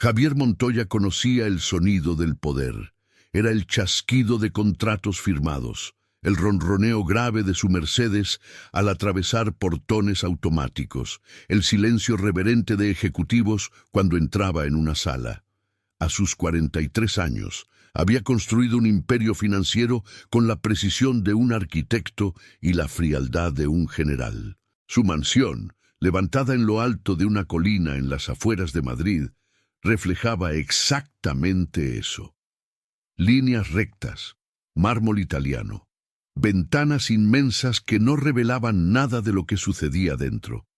Javier Montoya conocía el sonido del poder. Era el chasquido de contratos firmados, el ronroneo grave de su Mercedes al atravesar portones automáticos, el silencio reverente de ejecutivos cuando entraba en una sala. A sus 43 años, había construido un imperio financiero con la precisión de un arquitecto y la frialdad de un general. Su mansión, levantada en lo alto de una colina en las afueras de Madrid, reflejaba exactamente eso. Líneas rectas, mármol italiano, ventanas inmensas que no revelaban nada de lo que sucedía dentro.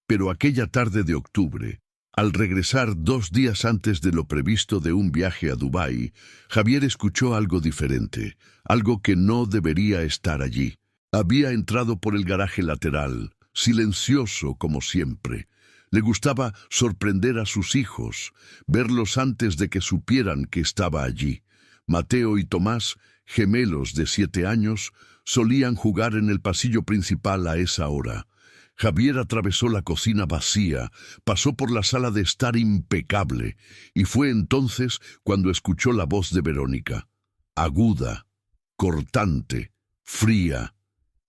Pero aquella tarde de octubre, al regresar 2 días antes de lo previsto de un viaje a Dubái, Javier escuchó algo diferente, algo que no debería estar allí. Había entrado por el garaje lateral, silencioso como siempre. Le gustaba sorprender a sus hijos, verlos antes de que supieran que estaba allí. Mateo y Tomás, gemelos de 7 años, solían jugar en el pasillo principal a esa hora. Javier atravesó la cocina vacía, pasó por la sala de estar impecable, y fue entonces cuando escuchó la voz de Verónica. Aguda, cortante, fría.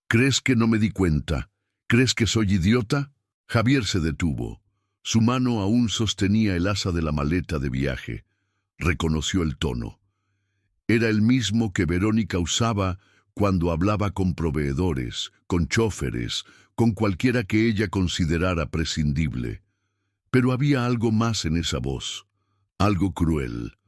¿Crees que no me di cuenta? ¿Crees que soy idiota? Javier se detuvo. Su mano aún sostenía el asa de la maleta de viaje. Reconoció el tono. Era el mismo que Verónica usaba cuando hablaba con proveedores, con chóferes, con cualquiera que ella considerara prescindible. Pero había algo más en esa voz, algo cruel.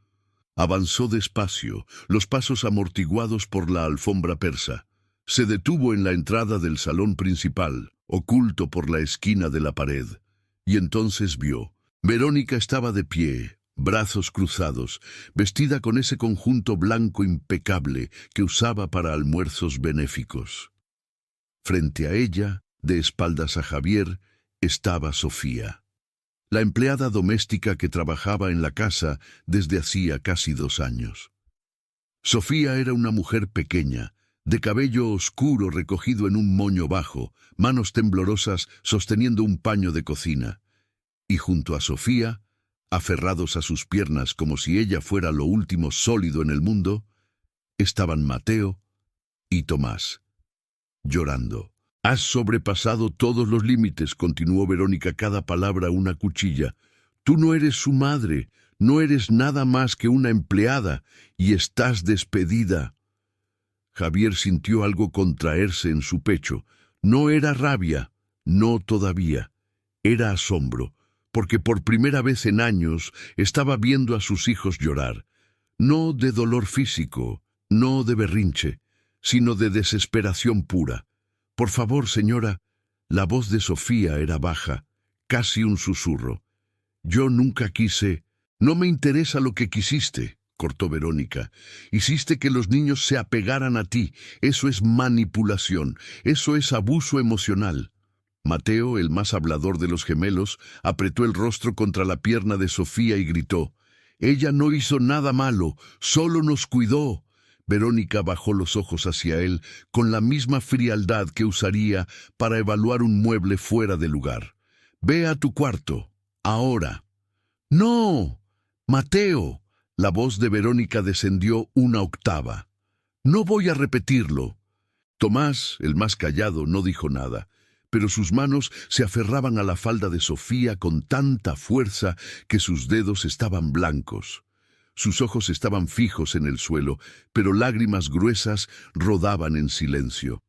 Avanzó despacio, los pasos amortiguados por la alfombra persa. Se detuvo en la entrada del salón principal, oculto por la esquina de la pared, y entonces vio. Verónica estaba de pie, brazos cruzados, vestida con ese conjunto blanco impecable que usaba para almuerzos benéficos. Frente a ella, de espaldas a Javier, estaba Sofía, la empleada doméstica que trabajaba en la casa desde hacía casi 2 años. Sofía era una mujer pequeña, de cabello oscuro recogido en un moño bajo, manos temblorosas sosteniendo un paño de cocina. Y junto a Sofía, aferrados a sus piernas como si ella fuera lo último sólido en el mundo, estaban Mateo y Tomás, llorando. «Has sobrepasado todos los límites», continuó Verónica, cada palabra una cuchilla. «Tú no eres su madre, no eres nada más que una empleada, y estás despedida». Javier sintió algo contraerse en su pecho. No era rabia, no todavía. Era asombro, porque por primera vez en años estaba viendo a sus hijos llorar. No de dolor físico, no de berrinche, sino de desesperación pura. «Por favor, señora». La voz de Sofía era baja, casi un susurro. «Yo nunca quise». «No me interesa lo que quisiste», cortó Verónica. «Hiciste que los niños se apegaran a ti. Eso es manipulación. Eso es abuso emocional». Mateo, el más hablador de los gemelos, apretó el rostro contra la pierna de Sofía y gritó. «Ella no hizo nada malo, solo nos cuidó». Verónica bajó los ojos hacia él con la misma frialdad que usaría para evaluar un mueble fuera de lugar. «Ve a tu cuarto, ahora». «No, Mateo». La voz de Verónica descendió una octava. «No voy a repetirlo». Tomás, el más callado, no dijo nada, pero sus manos se aferraban a la falda de Sofía con tanta fuerza que sus dedos estaban blancos. Sus ojos estaban fijos en el suelo, pero lágrimas gruesas rodaban en silencio.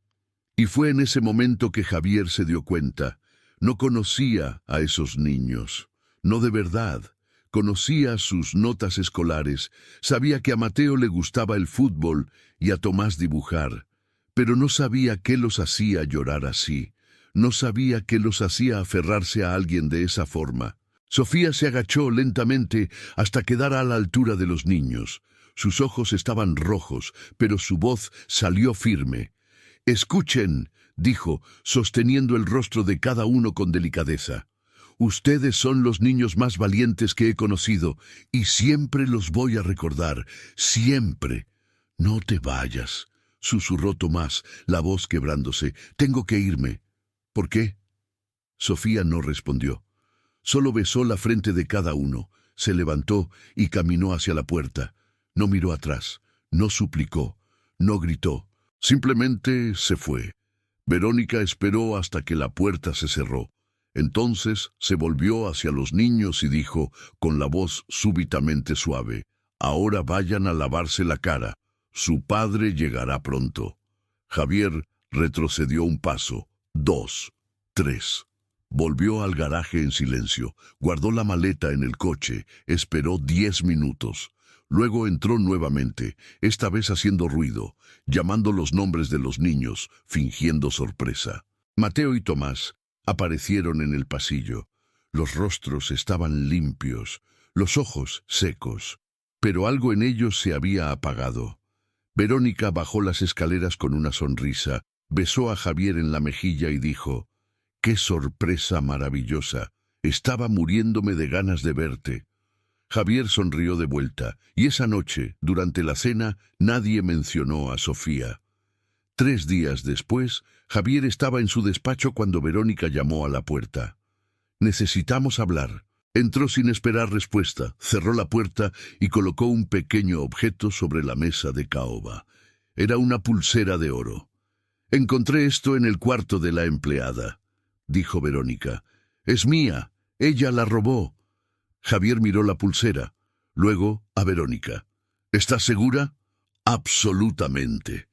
Y fue en ese momento que Javier se dio cuenta. No conocía a esos niños, no de verdad. Conocía sus notas escolares, sabía que a Mateo le gustaba el fútbol y a Tomás dibujar, pero no sabía qué los hacía llorar así, no sabía qué los hacía aferrarse a alguien de esa forma. Sofía se agachó lentamente hasta quedar a la altura de los niños. Sus ojos estaban rojos, pero su voz salió firme. «Escuchen», dijo, sosteniendo el rostro de cada uno con delicadeza. «Ustedes son los niños más valientes que he conocido, y siempre los voy a recordar, siempre». «No te vayas», susurró Tomás, la voz quebrándose. «Tengo que irme». «¿Por qué?» Sofía no respondió. Solo besó la frente de cada uno, se levantó y caminó hacia la puerta. No miró atrás, no suplicó, no gritó, simplemente se fue. Verónica esperó hasta que la puerta se cerró. Entonces se volvió hacia los niños y dijo, con la voz súbitamente suave, «Ahora vayan a lavarse la cara. Su padre llegará pronto». Javier retrocedió un paso, 2, 3. Volvió al garaje en silencio, guardó la maleta en el coche, esperó 10 minutos. Luego entró nuevamente, esta vez haciendo ruido, llamando los nombres de los niños, fingiendo sorpresa. Mateo y Tomás aparecieron en el pasillo. Los rostros estaban limpios, los ojos secos, pero algo en ellos se había apagado. Verónica bajó las escaleras con una sonrisa, besó a Javier en la mejilla y dijo, «¡Qué sorpresa maravillosa! Estaba muriéndome de ganas de verte». Javier sonrió de vuelta, y esa noche, durante la cena, nadie mencionó a Sofía. 3 días después, Javier estaba en su despacho cuando Verónica llamó a la puerta. «Necesitamos hablar». Entró sin esperar respuesta, cerró la puerta y colocó un pequeño objeto sobre la mesa de caoba. Era una pulsera de oro. «Encontré esto en el cuarto de la empleada», dijo Verónica. «Es mía. Ella la robó». Javier miró la pulsera, luego a Verónica. «¿Estás segura?» «Absolutamente».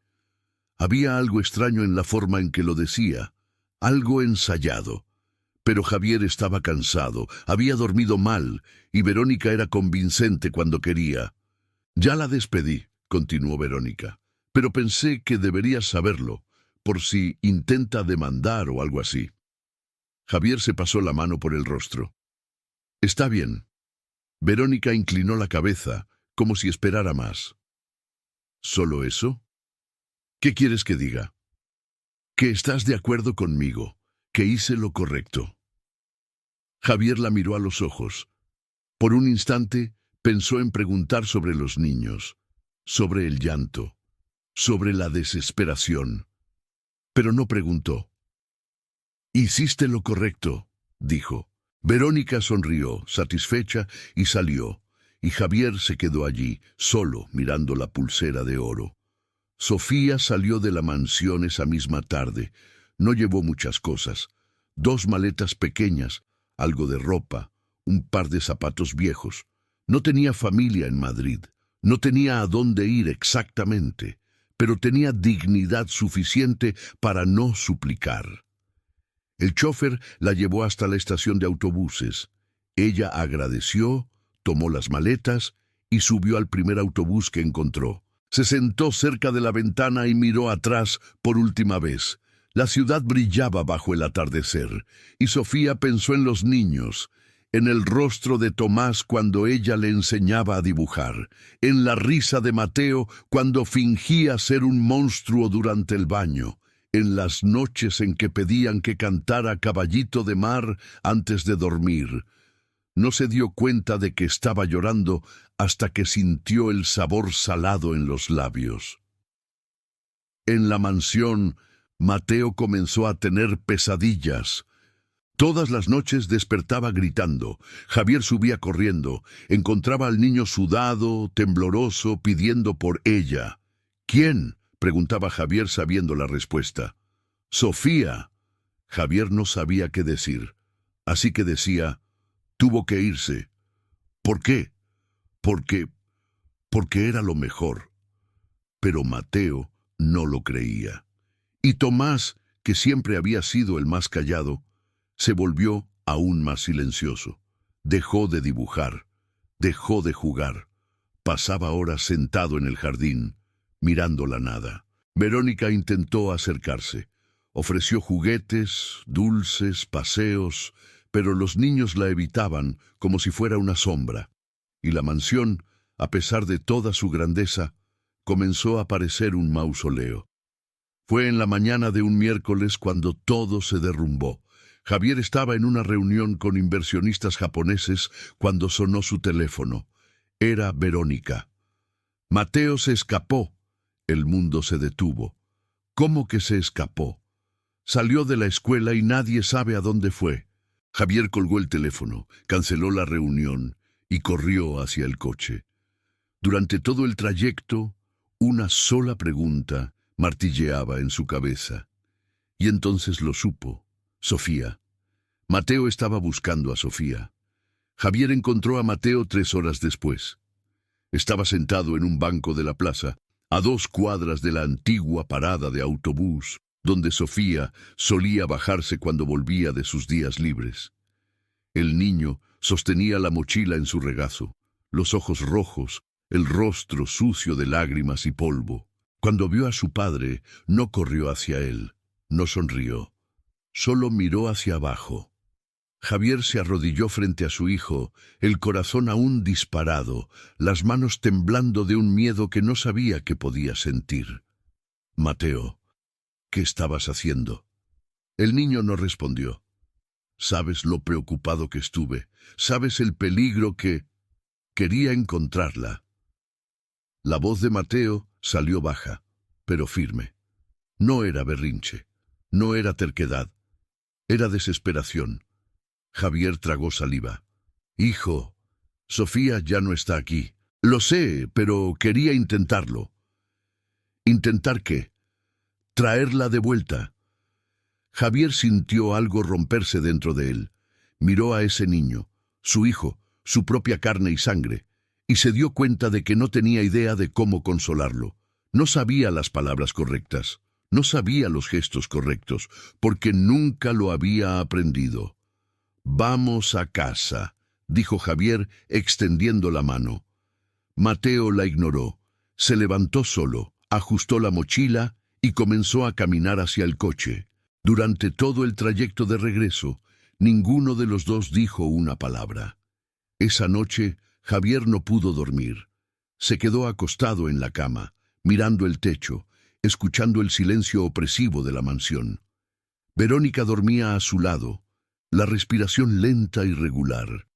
Había algo extraño en la forma en que lo decía, algo ensayado. Pero Javier estaba cansado, había dormido mal, y Verónica era convincente cuando quería. «Ya la despedí», continuó Verónica, «pero pensé que deberías saberlo, por si intenta demandar o algo así». Javier se pasó la mano por el rostro. «Está bien». Verónica inclinó la cabeza, como si esperara más. «¿Solo eso? ¿Qué quieres que diga?» «Que estás de acuerdo conmigo, que hice lo correcto». Javier la miró a los ojos. Por un instante pensó en preguntar sobre los niños, sobre el llanto, sobre la desesperación. Pero no preguntó. «Hiciste lo correcto», dijo. Verónica sonrió, satisfecha, y salió, y Javier se quedó allí, solo, mirando la pulsera de oro. Sofía salió de la mansión esa misma tarde. No llevó muchas cosas. 2 maletas pequeñas, algo de ropa, un par de zapatos viejos. No tenía familia en Madrid, no tenía a dónde ir exactamente, pero tenía dignidad suficiente para no suplicar. El chofer la llevó hasta la estación de autobuses. Ella agradeció, tomó las maletas y subió al primer autobús que encontró. Se sentó cerca de la ventana y miró atrás por última vez. La ciudad brillaba bajo el atardecer, y Sofía pensó en los niños, en el rostro de Tomás cuando ella le enseñaba a dibujar, en la risa de Mateo cuando fingía ser un monstruo durante el baño, en las noches en que pedían que cantara Caballito de Mar antes de dormir. No se dio cuenta de que estaba llorando hasta que sintió el sabor salado en los labios. En la mansión, Mateo comenzó a tener pesadillas. Todas las noches despertaba gritando. Javier subía corriendo. Encontraba al niño sudado, tembloroso, pidiendo por ella. «¿Quién?», preguntaba Javier sabiendo la respuesta. «Sofía». Javier no sabía qué decir, así que decía, «Tuvo que irse». «¿Por qué?» Porque era lo mejor». Pero Mateo no lo creía. Y Tomás, que siempre había sido el más callado, se volvió aún más silencioso. Dejó de dibujar, dejó de jugar. Pasaba horas sentado en el jardín, mirando la nada. Verónica intentó acercarse. Ofreció juguetes, dulces, paseos, pero los niños la evitaban como si fuera una sombra. Y la mansión, a pesar de toda su grandeza, comenzó a parecer un mausoleo. Fue en la mañana de un miércoles cuando todo se derrumbó. Javier estaba en una reunión con inversionistas japoneses cuando sonó su teléfono. Era Verónica. Mateo se escapó. El mundo se detuvo. ¿Cómo que se escapó? Salió de la escuela y nadie sabe a dónde fue. Javier colgó el teléfono, canceló la reunión y corrió hacia el coche. Durante todo el trayecto, una sola pregunta martilleaba en su cabeza. Y entonces lo supo. Sofía. Mateo estaba buscando a Sofía. Javier encontró a Mateo 3 horas después. Estaba sentado en un banco de la plaza, a 2 cuadras de la antigua parada de autobús, donde Sofía solía bajarse cuando volvía de sus días libres. El niño sostenía la mochila en su regazo, los ojos rojos, el rostro sucio de lágrimas y polvo. Cuando vio a su padre, no corrió hacia él, no sonrió, solo miró hacia abajo. Javier se arrodilló frente a su hijo, el corazón aún disparado, las manos temblando de un miedo que no sabía que podía sentir. «Mateo, ¿qué estabas haciendo?». El niño no respondió. «Sabes lo preocupado que estuve, sabes el peligro que... quería encontrarla». La voz de Mateo salió baja, pero firme. No era berrinche, no era terquedad, era desesperación. Javier tragó saliva. «Hijo, Sofía ya no está aquí. Lo sé, pero quería intentarlo». «¿Intentar qué?». «Traerla de vuelta». Javier sintió algo romperse dentro de él. Miró a ese niño, su hijo, su propia carne y sangre, y se dio cuenta de que no tenía idea de cómo consolarlo. No sabía las palabras correctas, no sabía los gestos correctos, porque nunca lo había aprendido. «Vamos a casa», dijo Javier, extendiendo la mano. Mateo la ignoró. Se levantó solo, ajustó la mochila y comenzó a caminar hacia el coche. Durante todo el trayecto de regreso, ninguno de los dos dijo una palabra. Esa noche, Javier no pudo dormir. Se quedó acostado en la cama, mirando el techo, escuchando el silencio opresivo de la mansión. Verónica dormía a su lado, la respiración lenta y regular.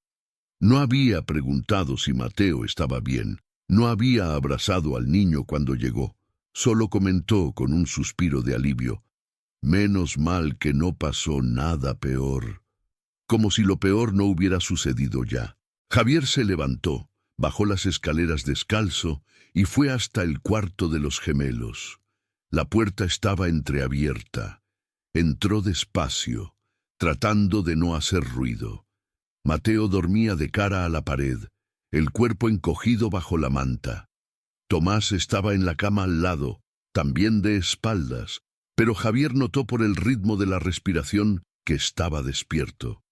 No había preguntado si Mateo estaba bien, no había abrazado al niño cuando llegó, solo comentó con un suspiro de alivio: «Menos mal que no pasó nada peor», como si lo peor no hubiera sucedido ya. Javier se levantó, bajó las escaleras descalzo y fue hasta el cuarto de los gemelos. La puerta estaba entreabierta. Entró despacio, tratando de no hacer ruido. Mateo dormía de cara a la pared, el cuerpo encogido bajo la manta. Tomás estaba en la cama al lado, también de espaldas, pero Javier notó por el ritmo de la respiración que estaba despierto.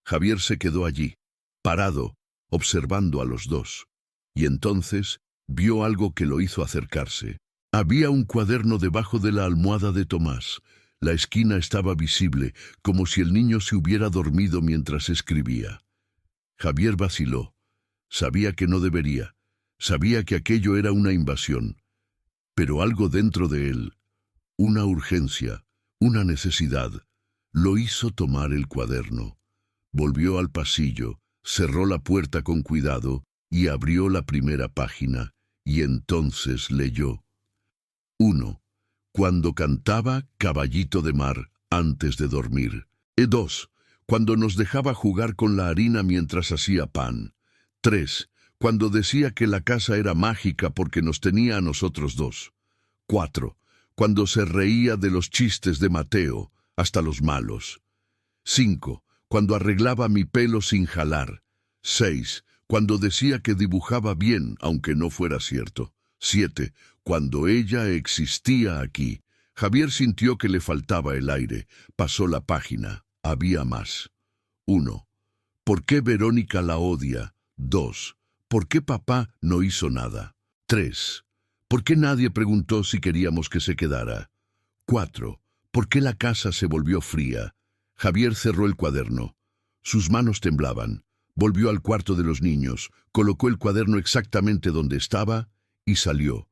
Javier se quedó allí, parado, observando a los dos, y entonces vio algo que lo hizo acercarse. Había un cuaderno debajo de la almohada de Tomás. La esquina estaba visible, como si el niño se hubiera dormido mientras escribía. Javier vaciló. Sabía que no debería. Sabía que aquello era una invasión. Pero algo dentro de él, una urgencia, una necesidad, lo hizo tomar el cuaderno. Volvió al pasillo, cerró la puerta con cuidado y abrió la primera página, y entonces leyó. 1. Cuando cantaba Caballito de Mar antes de dormir. 2. Cuando nos dejaba jugar con la harina mientras hacía pan. 3. Cuando decía que la casa era mágica porque nos tenía a nosotros dos. 4. Cuando se reía de los chistes de Mateo, hasta los malos. 5. Cuando arreglaba mi pelo sin jalar. 6. Cuando decía que dibujaba bien, aunque no fuera cierto. 7. Cuando ella existía aquí. Javier sintió que le faltaba el aire. Pasó la página. Había más. 1. ¿Por qué Verónica la odia? 2. ¿Por qué papá no hizo nada? 3. ¿Por qué nadie preguntó si queríamos que se quedara? 4. ¿Por qué la casa se volvió fría? Javier cerró el cuaderno. Sus manos temblaban. Volvió al cuarto de los niños, colocó el cuaderno exactamente donde estaba y salió.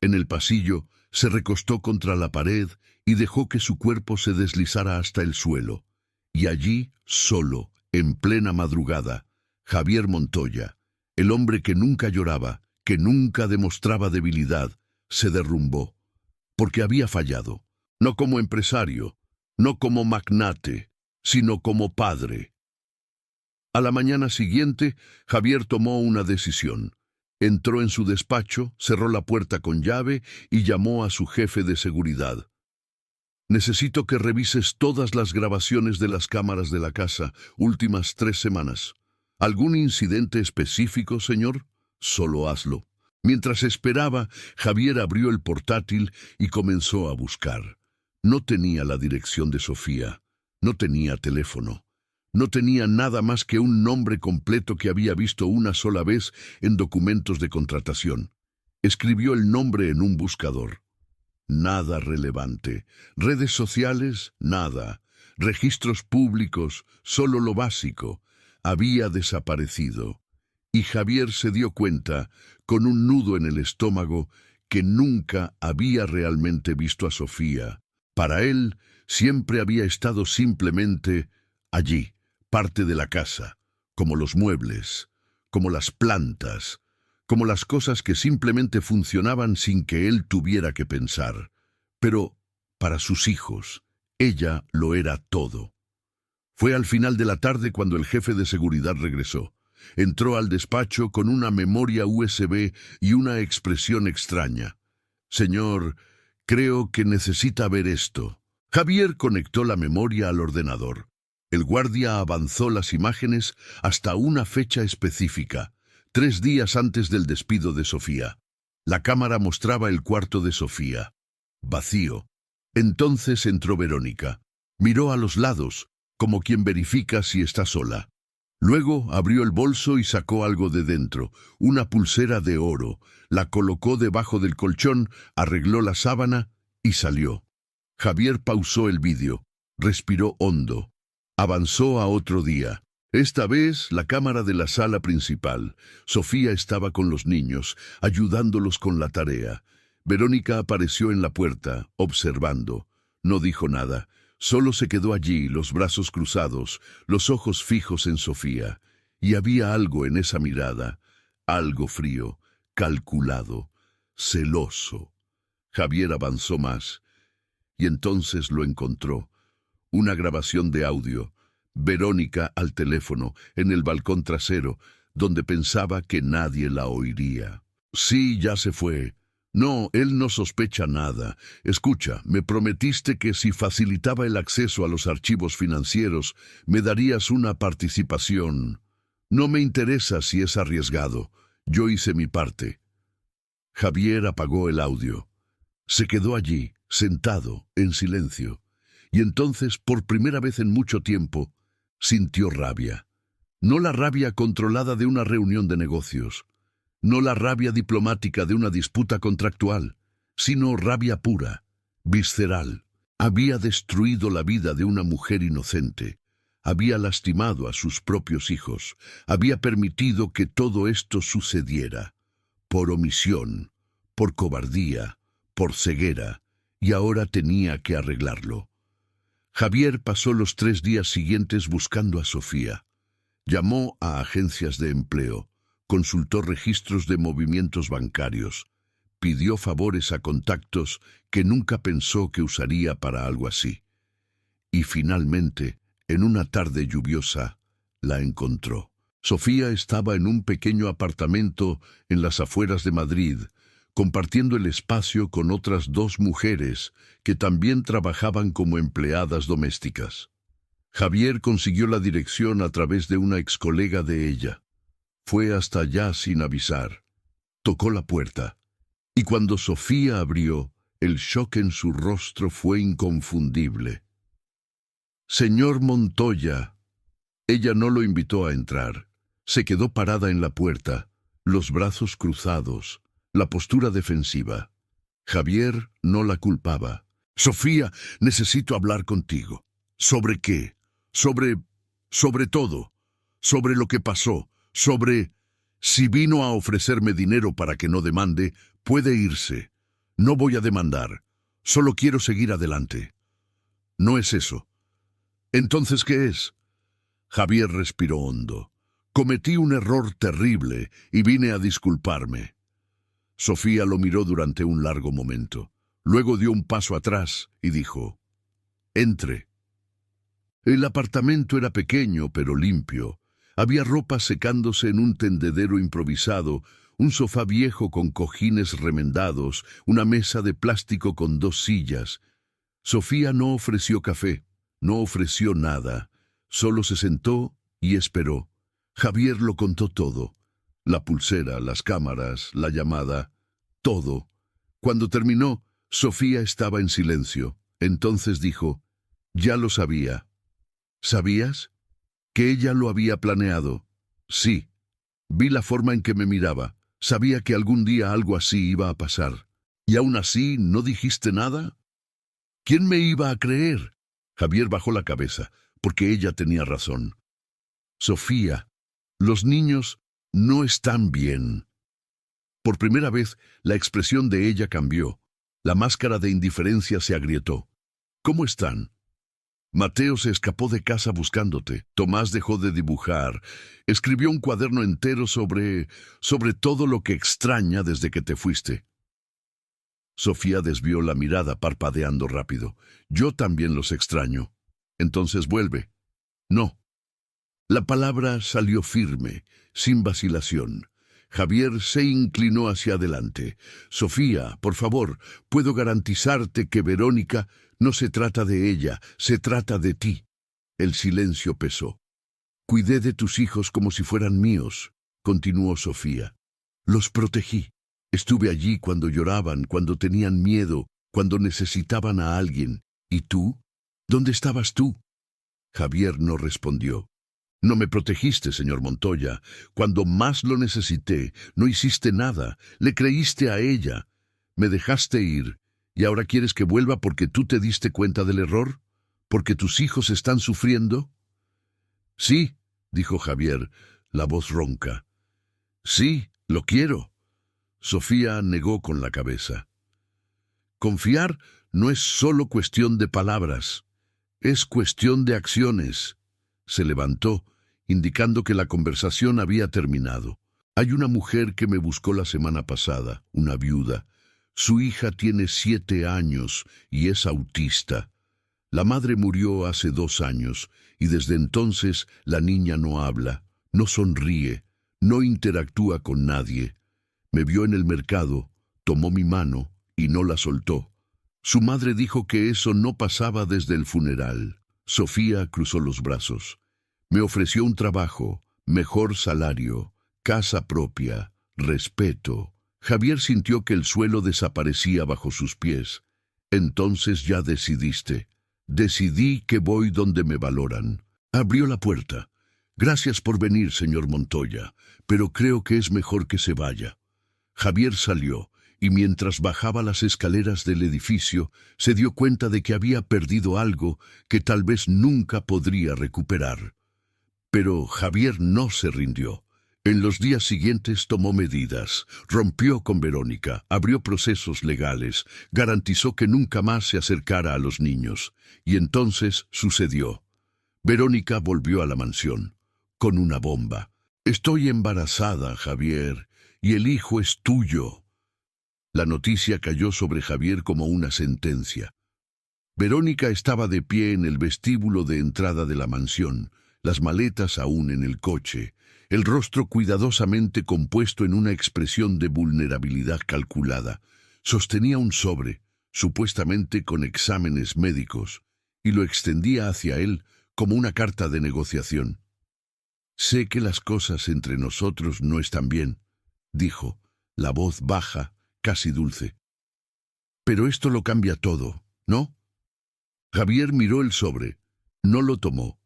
En el pasillo se recostó contra la pared y dejó que su cuerpo se deslizara hasta el suelo. Y allí, solo, en plena madrugada, Javier Montoya, el hombre que nunca lloraba, que nunca demostraba debilidad, se derrumbó. Porque había fallado, no como empresario, no como magnate, sino como padre. A la mañana siguiente, Javier tomó una decisión. Entró en su despacho, cerró la puerta con llave y llamó a su jefe de seguridad. Necesito que revises todas las grabaciones de las cámaras de la casa, últimas 3 semanas. ¿Algún incidente específico, señor? Solo hazlo. Mientras esperaba, Javier abrió el portátil y comenzó a buscar. No tenía la dirección de Sofía. No tenía teléfono. No tenía nada más que un nombre completo que había visto una sola vez en documentos de contratación. Escribió el nombre en un buscador. Nada relevante. Redes sociales, nada. Registros públicos, solo lo básico. Había desaparecido. Y Javier se dio cuenta, con un nudo en el estómago, que nunca había realmente visto a Sofía. Para él, siempre había estado simplemente allí, parte de la casa, como los muebles, como las plantas, como las cosas que simplemente funcionaban sin que él tuviera que pensar. Pero, para sus hijos, ella lo era todo. Fue al final de la tarde cuando el jefe de seguridad regresó. Entró al despacho con una memoria USB y una expresión extraña. Señor, creo que necesita ver esto. Javier conectó la memoria al ordenador. El guardia avanzó las imágenes hasta una fecha específica, 3 días antes del despido de Sofía. La cámara mostraba el cuarto de Sofía, vacío. Entonces entró Verónica. Miró a los lados, como quien verifica si está sola. Luego abrió el bolso y sacó algo de dentro, una pulsera de oro. La colocó debajo del colchón, arregló la sábana y salió. Javier pausó el vídeo, respiró hondo. Avanzó a otro día. Esta vez la cámara de la sala principal. Sofía estaba con los niños, ayudándolos con la tarea. Verónica apareció en la puerta, observando. No dijo nada. Solo se quedó allí, los brazos cruzados, los ojos fijos en Sofía. Y había algo en esa mirada, algo frío, calculado, celoso. Javier avanzó más, y entonces lo encontró. Una grabación de audio. Verónica al teléfono, en el balcón trasero, donde pensaba que nadie la oiría. Sí, ya se fue. No, él no sospecha nada. Escucha, me prometiste que si facilitaba el acceso a los archivos financieros, me darías una participación. No me interesa si es arriesgado. Yo hice mi parte. Javier apagó el audio. Se quedó allí, sentado, en silencio. Y entonces, por primera vez en mucho tiempo, sintió rabia. No la rabia controlada de una reunión de negocios. No la rabia diplomática de una disputa contractual, sino rabia pura, visceral. Había destruido la vida de una mujer inocente. Había lastimado a sus propios hijos. Había permitido que todo esto sucediera. Por omisión, por cobardía, por ceguera. Y ahora tenía que arreglarlo. Javier pasó los 3 días siguientes buscando a Sofía. Llamó a agencias de empleo. Consultó registros de movimientos bancarios, pidió favores a contactos que nunca pensó que usaría para algo así. Y finalmente, en una tarde lluviosa, la encontró. Sofía estaba en un pequeño apartamento en las afueras de Madrid, compartiendo el espacio con otras 2 mujeres que también trabajaban como empleadas domésticas. Javier consiguió la dirección a través de una excolega de ella. Fue hasta allá sin avisar. Tocó la puerta. Y cuando Sofía abrió, el shock en su rostro fue inconfundible. «Señor Montoya». Ella no lo invitó a entrar. Se quedó parada en la puerta, los brazos cruzados, la postura defensiva. Javier no la culpaba. «Sofía, necesito hablar contigo». «¿Sobre qué?» Sobre todo. Sobre lo que pasó. Sobre, si vino a ofrecerme dinero para que no demande, puede irse. No voy a demandar. Solo quiero seguir adelante. No es eso. ¿Entonces qué es? Javier respiró hondo. Cometí un error terrible y vine a disculparme. Sofía lo miró durante un largo momento. Luego dio un paso atrás y dijo: «Entre». El apartamento era pequeño pero limpio. Había ropa secándose en un tendedero improvisado, un sofá viejo con cojines remendados, una mesa de plástico con 2 sillas. Sofía no ofreció café, no ofreció nada. Solo se sentó y esperó. Javier lo contó todo. La pulsera, las cámaras, la llamada, todo. Cuando terminó, Sofía estaba en silencio. Entonces dijo, «Ya lo sabía». «¿Sabías?» «Que ella lo había planeado». «Sí. Vi la forma en que me miraba. Sabía que algún día algo así iba a pasar. ¿Y aún así no dijiste nada?» «¿Quién me iba a creer?» Javier bajó la cabeza, porque ella tenía razón. «Sofía, los niños no están bien». Por primera vez, la expresión de ella cambió. La máscara de indiferencia se agrietó. «¿Cómo están?» «Mateo se escapó de casa buscándote. Tomás dejó de dibujar. Escribió un cuaderno entero sobre todo lo que extraña desde que te fuiste». Sofía desvió la mirada parpadeando rápido. «Yo también los extraño». «Entonces vuelve». «No». La palabra salió firme, sin vacilación. Javier se inclinó hacia adelante. «Sofía, por favor, puedo garantizarte que Verónica no se trata de ella, se trata de ti». El silencio pesó. «Cuidé de tus hijos como si fueran míos», continuó Sofía. «Los protegí. Estuve allí cuando lloraban, cuando tenían miedo, cuando necesitaban a alguien. ¿Y tú? ¿Dónde estabas tú?» Javier no respondió. «No me protegiste, señor Montoya. Cuando más lo necesité, no hiciste nada. Le creíste a ella. Me dejaste ir. ¿Y ahora quieres que vuelva porque tú te diste cuenta del error? ¿Porque tus hijos están sufriendo?» «Sí», dijo Javier, la voz ronca. «Sí, lo quiero». Sofía negó con la cabeza. «Confiar no es solo cuestión de palabras. Es cuestión de acciones». Se levantó, indicando que la conversación había terminado. «Hay una mujer que me buscó la semana pasada, una viuda. Su hija tiene 7 años y es autista. La madre murió hace 2 años y desde entonces la niña no habla, no sonríe, no interactúa con nadie. Me vio en el mercado, tomó mi mano y no la soltó. Su madre dijo que eso no pasaba desde el funeral». Sofía cruzó los brazos. «Me ofreció un trabajo, mejor salario, casa propia, respeto». Javier sintió que el suelo desaparecía bajo sus pies. «Entonces ya decidiste». «Decidí que voy donde me valoran». Abrió la puerta. «Gracias por venir, señor Montoya, pero creo que es mejor que se vaya». Javier salió, y mientras bajaba las escaleras del edificio, se dio cuenta de que había perdido algo que tal vez nunca podría recuperar. Pero Javier no se rindió. En los días siguientes tomó medidas, rompió con Verónica, abrió procesos legales, garantizó que nunca más se acercara a los niños. Y entonces sucedió. Verónica volvió a la mansión, con una bomba. «Estoy embarazada, Javier, y el hijo es tuyo». La noticia cayó sobre Javier como una sentencia. Verónica estaba de pie en el vestíbulo de entrada de la mansión, las maletas aún en el coche, el rostro cuidadosamente compuesto en una expresión de vulnerabilidad calculada. Sostenía un sobre, supuestamente con exámenes médicos, y lo extendía hacia él como una carta de negociación. «Sé que las cosas entre nosotros no están bien», dijo, la voz baja, casi dulce. «Pero esto lo cambia todo, ¿no?» Javier miró el sobre. No lo tomó.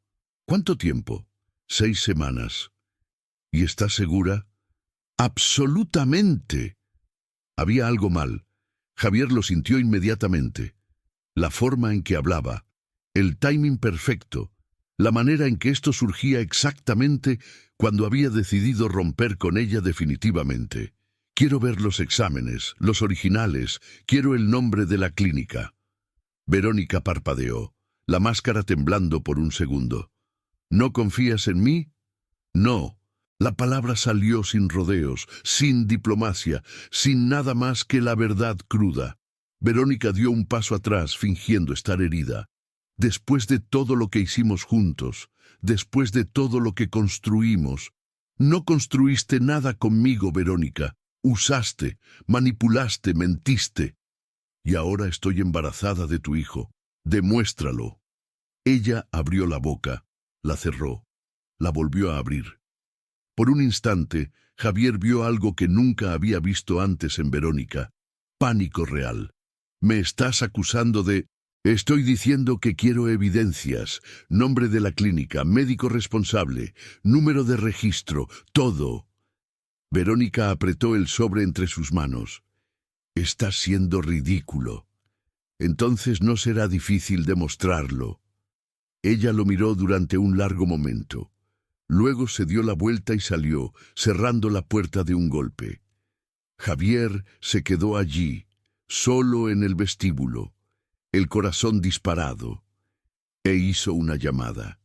«¿Cuánto tiempo?» «6 semanas». «¿Y estás segura?» «Absolutamente». Había algo mal. Javier lo sintió inmediatamente. La forma en que hablaba, el timing perfecto, la manera en que esto surgía exactamente cuando había decidido romper con ella definitivamente. «Quiero ver los exámenes, los originales, quiero el nombre de la clínica». Verónica parpadeó, la máscara temblando por un segundo. «¿No confías en mí?» «No». La palabra salió sin rodeos, sin diplomacia, sin nada más que la verdad cruda. Verónica dio un paso atrás, fingiendo estar herida. Después de todo lo que hicimos juntos, después de todo lo que construimos, no construiste nada conmigo, Verónica. Usaste, manipulaste, mentiste. Y ahora estoy embarazada de tu hijo. Demuéstralo. Ella abrió la boca, la cerró, la volvió a abrir. Por un instante, Javier vio algo que nunca había visto antes en Verónica. Pánico real. ¿Me estás acusando de...? Estoy diciendo que quiero evidencias, nombre de la clínica, médico responsable, número de registro, todo. Verónica apretó el sobre entre sus manos. Estás siendo ridículo. Entonces no será difícil demostrarlo. Ella lo miró durante un largo momento. Luego se dio la vuelta y salió, cerrando la puerta de un golpe. Javier se quedó allí, solo en el vestíbulo, el corazón disparado, e hizo una llamada.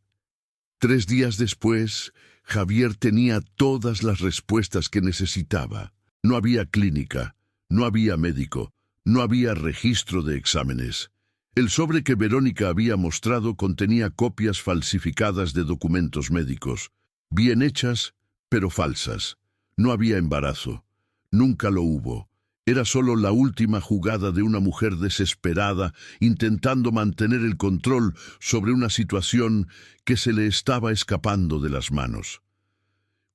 3 días después, Javier tenía todas las respuestas que necesitaba. No había clínica, no había médico, no había registro de exámenes. El sobre que Verónica había mostrado contenía copias falsificadas de documentos médicos, bien hechas, pero falsas. No había embarazo. Nunca lo hubo. Era solo la última jugada de una mujer desesperada intentando mantener el control sobre una situación que se le estaba escapando de las manos.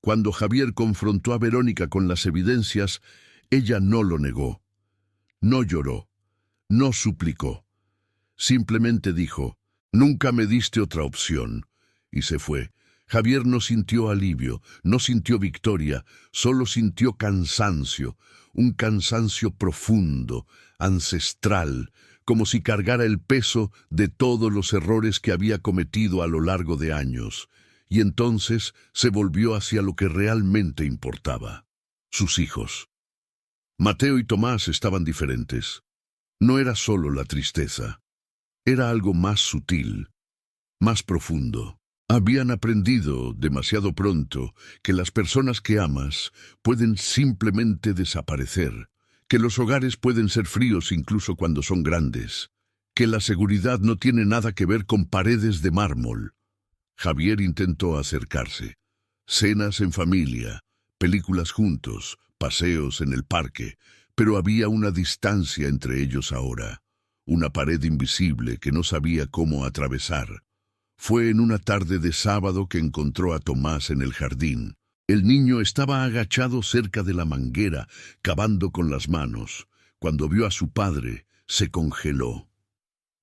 Cuando Javier confrontó a Verónica con las evidencias, ella no lo negó. No lloró. No suplicó. Simplemente dijo, «Nunca me diste otra opción», y se fue. Javier no sintió alivio, no sintió victoria, solo sintió cansancio, un cansancio profundo, ancestral, como si cargara el peso de todos los errores que había cometido a lo largo de años, y entonces se volvió hacia lo que realmente importaba, sus hijos. Mateo y Tomás estaban diferentes. No era solo la tristeza, era algo más sutil, más profundo. Habían aprendido demasiado pronto que las personas que amas pueden simplemente desaparecer, que los hogares pueden ser fríos incluso cuando son grandes, que la seguridad no tiene nada que ver con paredes de mármol. Javier intentó acercarse. Cenas en familia, películas juntos, paseos en el parque, pero había una distancia entre ellos ahora, una pared invisible que no sabía cómo atravesar. Fue en una tarde de sábado que encontró a Tomás en el jardín. El niño estaba agachado cerca de la manguera, cavando con las manos. Cuando vio a su padre, se congeló.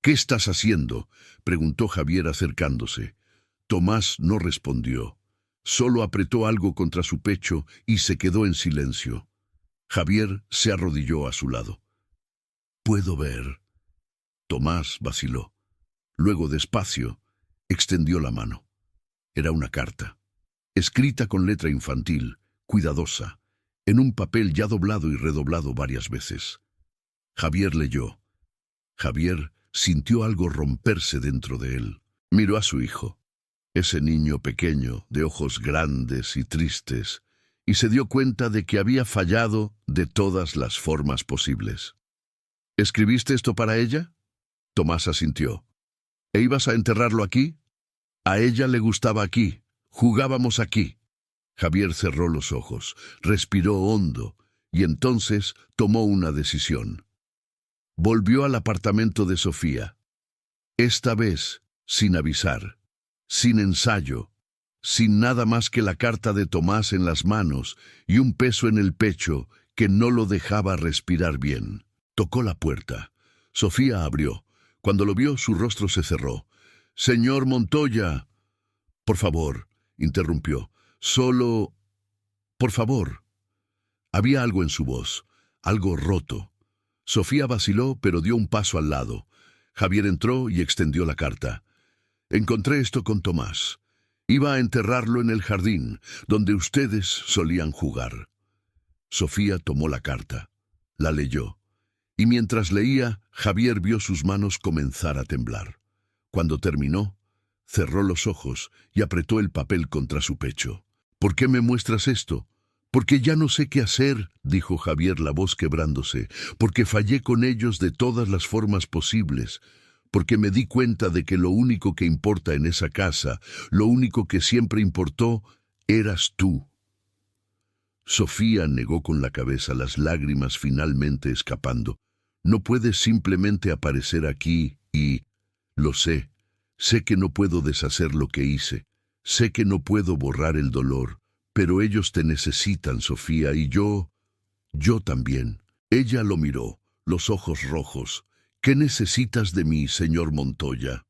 «¿Qué estás haciendo?», preguntó Javier acercándose. Tomás no respondió. Solo apretó algo contra su pecho y se quedó en silencio. Javier se arrodilló a su lado. «¿Puedo ver?». Tomás vaciló. Luego, despacio, extendió la mano. Era una carta, escrita con letra infantil, cuidadosa, en un papel ya doblado y redoblado varias veces. Javier leyó. Javier sintió algo romperse dentro de él. Miró a su hijo, ese niño pequeño, de ojos grandes y tristes, y se dio cuenta de que había fallado de todas las formas posibles. «¿Escribiste esto para ella?». Tomás asintió. «¿E ibas a enterrarlo aquí?». «A ella le gustaba aquí. Jugábamos aquí». Javier cerró los ojos, respiró hondo, y entonces tomó una decisión. Volvió al apartamento de Sofía. Esta vez, sin avisar, sin ensayo, sin nada más que la carta de Tomás en las manos y un peso en el pecho que no lo dejaba respirar bien. Tocó la puerta. Sofía abrió. Cuando lo vio, su rostro se cerró. «Señor Montoya». «Por favor», interrumpió. «Solo... por favor». Había algo en su voz, algo roto. Sofía vaciló, pero dio un paso al lado. Javier entró y extendió la carta. «Encontré esto con Tomás. Iba a enterrarlo en el jardín, donde ustedes solían jugar». Sofía tomó la carta, la leyó, y mientras leía, Javier vio sus manos comenzar a temblar. Cuando terminó, cerró los ojos y apretó el papel contra su pecho. «¿Por qué me muestras esto?». «Porque ya no sé qué hacer», dijo Javier, la voz quebrándose. «Porque fallé con ellos de todas las formas posibles. porque me di cuenta de que lo único que importa en esa casa, lo único que siempre importó, eras tú. Sofía negó con la cabeza, las lágrimas finalmente escapando. No puedes simplemente aparecer aquí y... Lo sé. Sé que no puedo deshacer lo que hice. Sé que no puedo borrar el dolor. Pero ellos te necesitan, Sofía, y yo también. Ella lo miró, los ojos rojos. ¿Qué necesitas de mí, señor Montoya?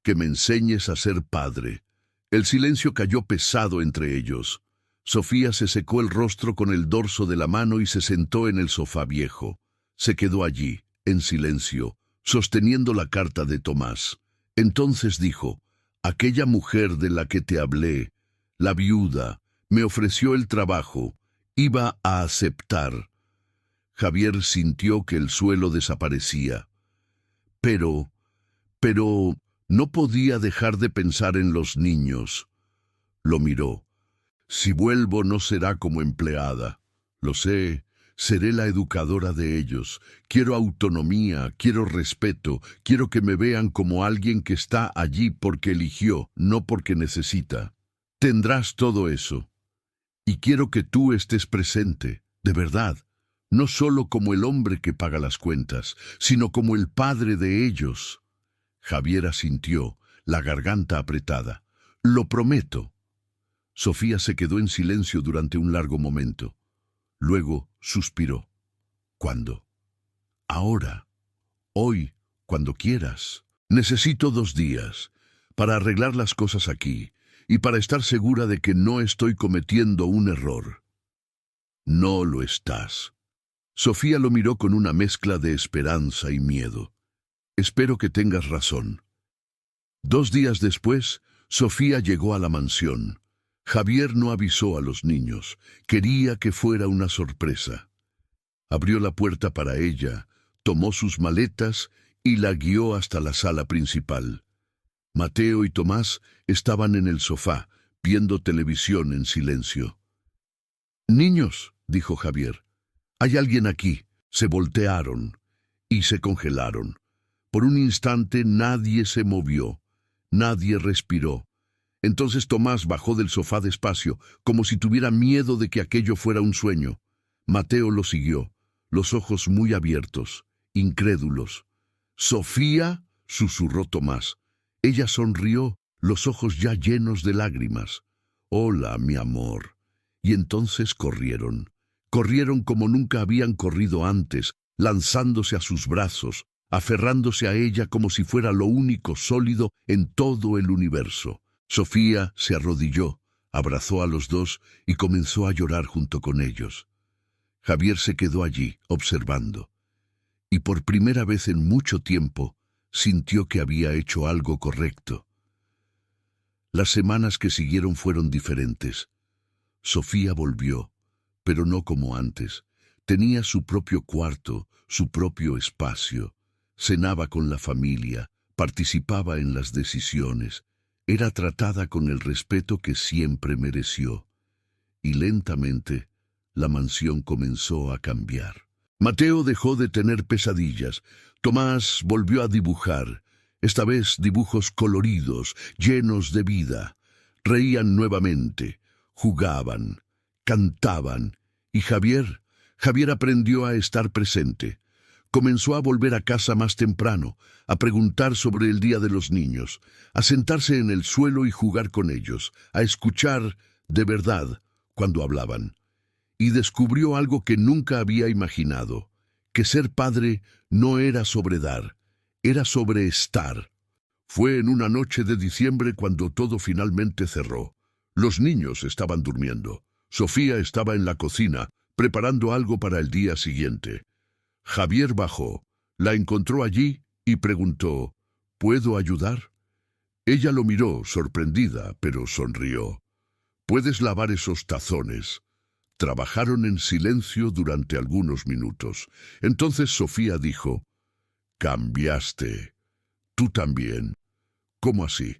Que me enseñes a ser padre. El silencio cayó pesado entre ellos. Sofía se secó el rostro con el dorso de la mano y se sentó en el sofá viejo. Se quedó allí, en silencio, sosteniendo la carta de Tomás. Entonces dijo, aquella mujer de la que te hablé, la viuda, me ofreció el trabajo. Iba a aceptar. Javier sintió que el suelo desaparecía. Pero, no podía dejar de pensar en los niños. Lo miró. Si vuelvo no será como empleada. Lo sé, seré la educadora de ellos. Quiero autonomía, quiero respeto, quiero que me vean como alguien que está allí porque eligió, no porque necesita. Tendrás todo eso. Y quiero que tú estés presente, de verdad. No solo como el hombre que paga las cuentas, sino como el padre de ellos. Javier asintió, la garganta apretada. Lo prometo. Sofía se quedó en silencio durante un largo momento. Luego suspiró. ¿Cuándo? Ahora. Hoy, cuando quieras. Necesito 2 días para arreglar las cosas aquí y para estar segura de que no estoy cometiendo un error. No lo estás. Sofía lo miró con una mezcla de esperanza y miedo. Espero que tengas razón. 2 días después, Sofía llegó a la mansión. Javier no avisó a los niños. Quería que fuera una sorpresa. Abrió la puerta para ella, tomó sus maletas y la guió hasta la sala principal. Mateo y Tomás estaban en el sofá, viendo televisión en silencio. «Niños», dijo Javier, «hay alguien aquí». Se voltearon y se congelaron. Por un instante nadie se movió, nadie respiró. Entonces Tomás bajó del sofá despacio, como si tuviera miedo de que aquello fuera un sueño. Mateo lo siguió, los ojos muy abiertos, incrédulos. «¿Sofía?», susurró Tomás. Ella sonrió, los ojos ya llenos de lágrimas. «Hola, mi amor». Y entonces corrieron. Corrieron como nunca habían corrido antes, lanzándose a sus brazos, aferrándose a ella como si fuera lo único sólido en todo el universo. Sofía se arrodilló, abrazó a los dos y comenzó a llorar junto con ellos. Javier se quedó allí, observando. Y por primera vez en mucho tiempo, sintió que había hecho algo correcto. Las semanas que siguieron fueron diferentes. Sofía volvió, pero no como antes. Tenía su propio cuarto, su propio espacio. Cenaba con la familia, participaba en las decisiones. Era tratada con el respeto que siempre mereció. Y lentamente, la mansión comenzó a cambiar. Mateo dejó de tener pesadillas. Tomás volvió a dibujar, esta vez dibujos coloridos, llenos de vida. Reían nuevamente, jugaban, cantaban, y Javier aprendió a estar presente. Comenzó a volver a casa más temprano, a preguntar sobre el día de los niños, a sentarse en el suelo y jugar con ellos, a escuchar de verdad cuando hablaban. Y descubrió algo que nunca había imaginado, que ser padre no era sobre dar, era sobre estar. Fue en una noche de diciembre cuando todo finalmente cerró. Los niños estaban durmiendo. Sofía estaba en la cocina, preparando algo para el día siguiente. Javier bajó, la encontró allí y preguntó, ¿puedo ayudar? Ella lo miró, sorprendida, pero sonrió. «Puedes lavar esos tazones». Trabajaron en silencio durante algunos minutos. Entonces Sofía dijo, «Cambiaste. Tú también». «¿Cómo así?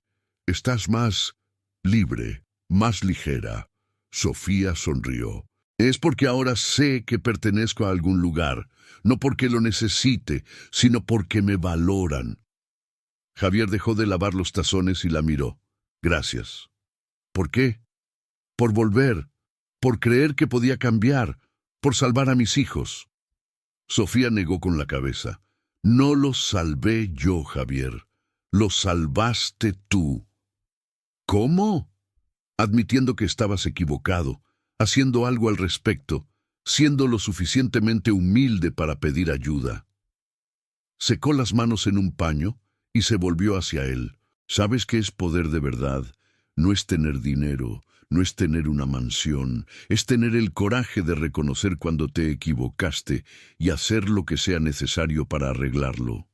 Estás más libre, más ligera». Sofía sonrió. «Es porque ahora sé que pertenezco a algún lugar, no porque lo necesite, sino porque me valoran». Javier dejó de lavar los tazones y la miró. Gracias. ¿Por qué? Por volver, por creer que podía cambiar, por salvar a mis hijos. Sofía negó con la cabeza. No los salvé yo, Javier. Los salvaste tú. ¿Cómo? Admitiendo que estabas equivocado, haciendo algo al respecto, siendo lo suficientemente humilde para pedir ayuda. Secó las manos en un paño y se volvió hacia él. ¿Sabes qué es poder de verdad? No es tener dinero, no es tener una mansión, es tener el coraje de reconocer cuando te equivocaste y hacer lo que sea necesario para arreglarlo.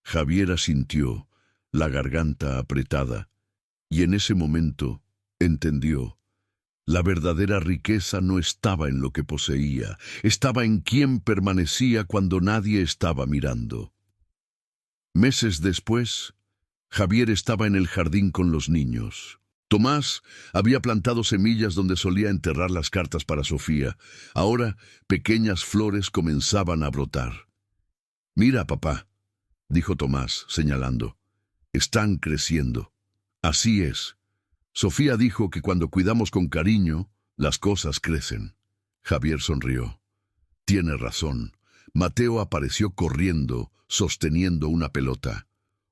Javier asintió, la garganta apretada, y en ese momento entendió. La verdadera riqueza no estaba en lo que poseía, estaba en quién permanecía cuando nadie estaba mirando. Meses después, Javier estaba en el jardín con los niños. Tomás había plantado semillas donde solía enterrar las cartas para Sofía. Ahora, pequeñas flores comenzaban a brotar. «Mira, papá», dijo Tomás, señalando. «Están creciendo». Así es. Sofía dijo que cuando cuidamos con cariño, las cosas crecen. Javier sonrió. Tiene razón. Mateo apareció corriendo, sosteniendo una pelota.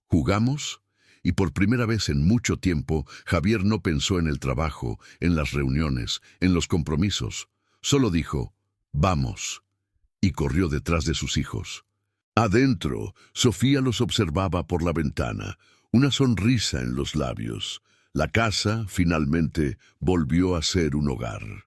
¿Jugamos? Y por primera vez en mucho tiempo, Javier no pensó en el trabajo, en las reuniones, en los compromisos. Solo dijo, «Vamos», y corrió detrás de sus hijos. Adentro, Sofía los observaba por la ventana, una sonrisa en los labios. La casa, finalmente, volvió a ser un hogar.